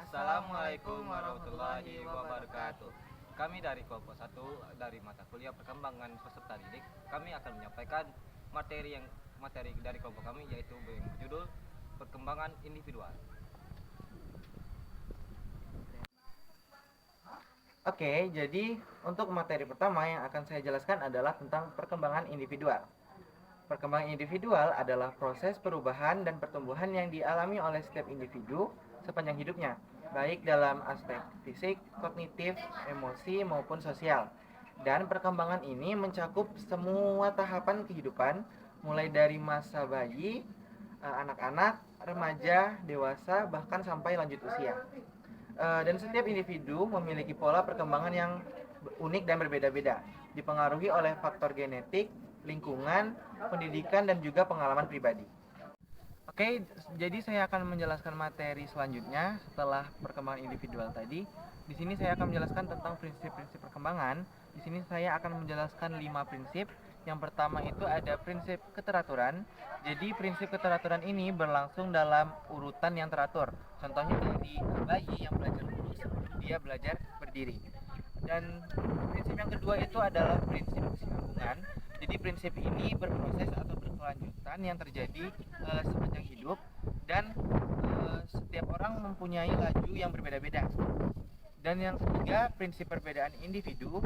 Assalamualaikum warahmatullahi wabarakatuh. Kami dari kelompok 1 dari mata kuliah perkembangan peserta didik, kami akan menyampaikan materi dari kelompok kami, yaitu berjudul perkembangan individual. Oke, jadi untuk materi pertama yang akan saya jelaskan adalah tentang perkembangan individual. Perkembangan individual adalah proses perubahan dan pertumbuhan yang dialami oleh setiap individu sepanjang hidupnya, baik dalam aspek fisik, kognitif, emosi, maupun sosial. Dan perkembangan ini mencakup semua tahapan kehidupan, mulai dari masa bayi, anak-anak, remaja, dewasa, bahkan sampai lanjut usia. Dan setiap individu memiliki pola perkembangan yang unik dan berbeda-beda, dipengaruhi oleh faktor genetik, lingkungan, pendidikan, dan juga pengalaman pribadi. Oke, jadi saya akan menjelaskan materi selanjutnya setelah perkembangan individual tadi. Di sini saya akan menjelaskan tentang prinsip-prinsip perkembangan. Di sini saya akan menjelaskan 5 prinsip. Yang pertama itu ada prinsip keteraturan. Jadi prinsip keteraturan ini berlangsung dalam urutan yang teratur. Contohnya dari bayi yang belajar duduk sebelum dia belajar berdiri. Dan prinsip yang kedua itu adalah prinsip kesinambungan. Jadi prinsip ini berproses atau berkelanjutan yang terjadi sepanjang hidup, dan setiap orang mempunyai laju yang berbeda-beda. Dan yang ketiga, prinsip perbedaan individu.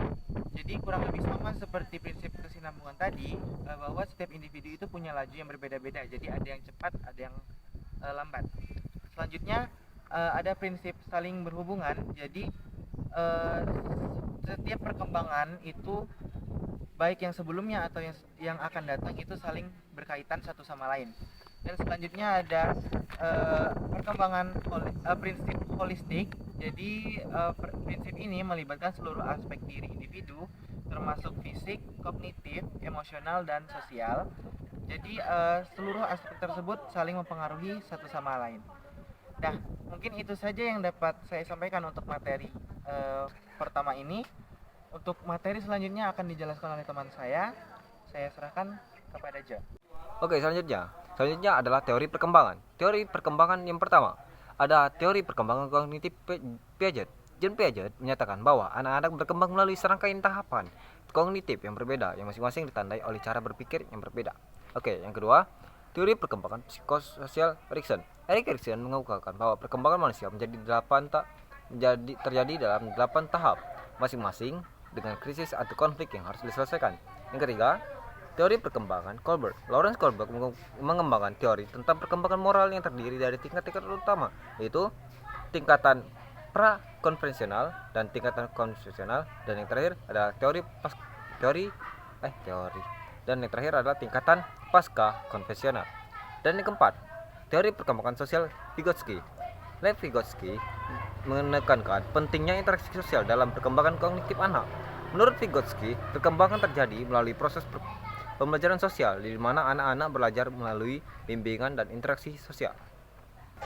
Jadi kurang lebih sama seperti prinsip kesinambungan tadi, bahwa setiap individu itu punya laju yang berbeda-beda. Jadi ada yang cepat, ada yang lambat. Selanjutnya ada prinsip saling berhubungan. Jadi setiap perkembangan itu, baik yang sebelumnya atau yang akan datang, itu saling berkaitan satu sama lain. Dan selanjutnya ada perkembangan prinsip holistik. Jadi prinsip ini melibatkan seluruh aspek diri individu, termasuk fisik, kognitif, emosional, dan sosial. Jadi seluruh aspek tersebut saling mempengaruhi satu sama lain. Nah, mungkin itu saja yang dapat saya sampaikan untuk materi pertama ini. Untuk materi selanjutnya akan dijelaskan oleh teman saya. Saya serahkan kepada John. Oke, selanjutnya adalah teori perkembangan. Teori perkembangan yang pertama ada teori perkembangan kognitif Piaget. Jean Piaget menyatakan bahwa anak-anak berkembang melalui serangkaian tahapan kognitif yang berbeda, yang masing-masing ditandai oleh cara berpikir yang berbeda. Oke, yang kedua, teori perkembangan psikososial Erikson. Erikson mengukuhkan bahwa perkembangan manusia terjadi dalam 8 tahap, masing-masing dengan krisis atau konflik yang harus diselesaikan. Yang ketiga, teori perkembangan Kohlberg. Lawrence Kohlberg mengembangkan teori tentang perkembangan moral yang terdiri dari tingkat-tingkat utama, yaitu tingkatan pra-konvensional dan tingkatan konvensional, dan yang terakhir adalah dan yang terakhir adalah tingkatan pasca konvensional. Dan yang keempat, teori perkembangan sosial Vygotsky. Lev Vygotsky menekankan pentingnya interaksi sosial dalam perkembangan kognitif anak. Menurut Vygotsky, perkembangan terjadi melalui proses pembelajaran sosial, di mana anak-anak belajar melalui bimbingan dan interaksi sosial.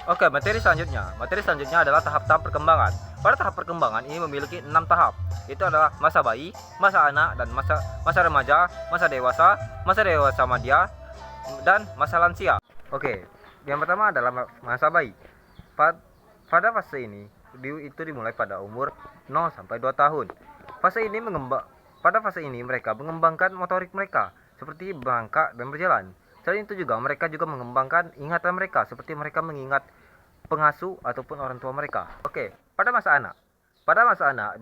Oke, materi selanjutnya adalah tahap-tahap perkembangan. Pada tahap perkembangan ini memiliki 6 tahap. Itu adalah masa bayi, masa anak, dan masa remaja, masa dewasa madya, dan masa lansia. Oke, yang pertama adalah masa bayi. Pada fase ini itu dimulai pada umur 0 sampai 2 tahun. Pada fase ini mereka mengembangkan motorik mereka seperti merangkak dan berjalan. Selain itu juga mereka mengembangkan ingatan mereka seperti mereka mengingat pengasuh ataupun orang tua mereka. Oke, pada masa anak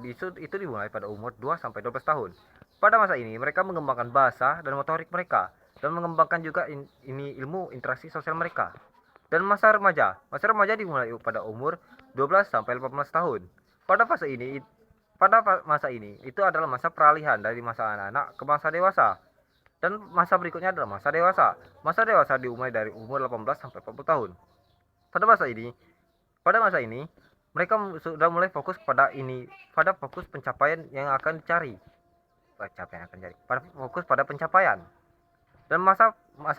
itu dimulai pada umur 2 sampai 12 tahun. Pada masa ini mereka mengembangkan bahasa dan motorik mereka, dan mengembangkan juga ilmu interaksi sosial mereka. Dan masa remaja dimulai pada umur 12 sampai 18 tahun. Pada masa ini itu adalah masa peralihan dari masa anak-anak ke masa dewasa. Dan masa berikutnya adalah masa dewasa. Masa dewasa dimulai dari umur 18 sampai 40 tahun. Pada masa ini mereka sudah mulai fokus pada fokus pencapaian yang akan dicari. Fokus pada pencapaian. Dan masa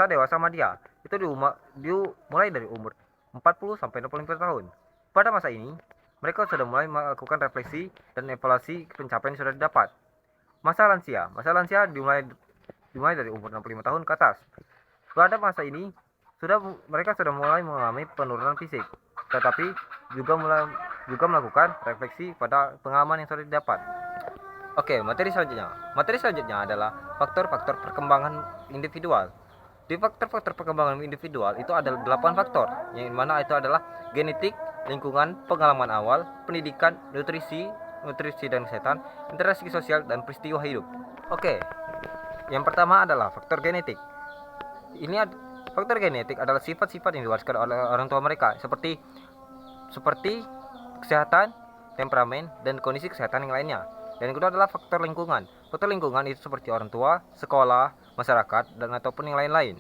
dewasa madya itu dimulai dari umur 40 sampai 65 tahun. Pada masa ini mereka sudah mulai melakukan refleksi dan evaluasi pencapaian yang sudah didapat. Masa lansia dimulai dari umur 65 tahun ke atas. Pada masa ini mereka sudah mulai mengalami penurunan fisik, tetapi juga mulai juga melakukan refleksi pada pengalaman yang sudah didapat. Oke, materi selanjutnya. Materi selanjutnya adalah faktor-faktor perkembangan individual. Di faktor-faktor perkembangan individual itu ada 8 faktor, yang mana itu adalah genetik, lingkungan, pengalaman awal, pendidikan, nutrisi dan kesehatan, interaksi sosial, dan peristiwa hidup. Oke, yang pertama adalah faktor genetik. Faktor genetik adalah sifat-sifat yang diwariskan oleh orang tua mereka, seperti kesehatan, temperamen, dan kondisi kesehatan yang lainnya. Dan yang kedua adalah faktor lingkungan. Faktor lingkungan itu seperti orang tua, sekolah, masyarakat, dan ataupun yang lain-lain.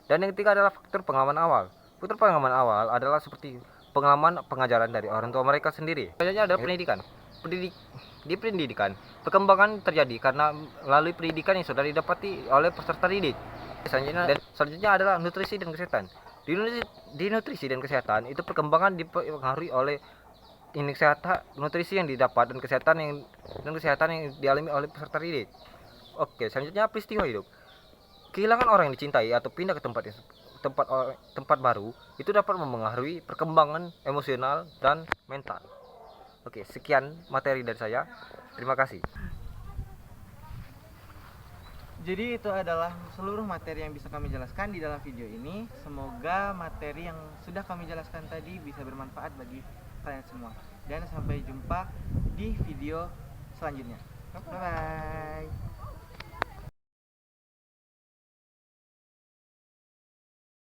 Dan yang ketiga adalah faktor pengalaman awal. Faktor pengalaman awal adalah seperti pengalaman pengajaran dari orang tua mereka sendiri. Selanjutnya adalah pendidikan. Di pendidikan, perkembangan terjadi karena melalui pendidikan yang sudah didapati oleh peserta didik. Selanjutnya adalah nutrisi dan kesehatan. Di nutrisi dan kesehatan itu perkembangan dipengaruhi oleh nutrisi yang didapat dan kesehatan yang dialami oleh peserta didik. Oke, selanjutnya peristiwa hidup. Kehilangan orang yang dicintai atau pindah ke tempat baru itu dapat mempengaruhi perkembangan emosional dan mental. Oke, sekian materi dari saya. Terima kasih. Jadi itu adalah seluruh materi yang bisa kami jelaskan di dalam video ini. Semoga materi yang sudah kami jelaskan tadi bisa bermanfaat bagi kalian semua. Dan sampai jumpa di video selanjutnya. Bye bye.